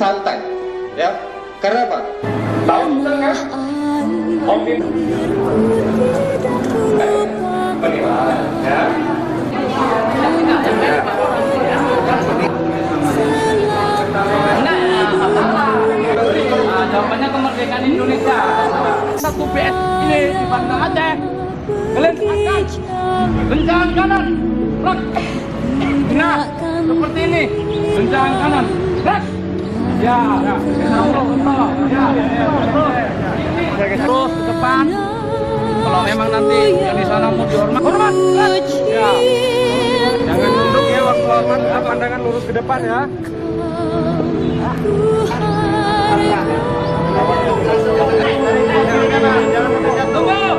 santai, ya. Karena apa? Tahu betul kan? Oke. Bagaimana? Ya. Jawabannya kemerdekaan Indonesia. Satu PS ini di Banda Aceh. Kalian akan genjang kanan, rak. Nah, seperti ini. Genjang kanan, rak. Ya, ya. Terus ke depan. Kalau memang nanti yang di sana mau dihormat, hormat. Ya. Jangan nunduk ya waktu hormat, pandangan lurus ke depan ya. Tunggu.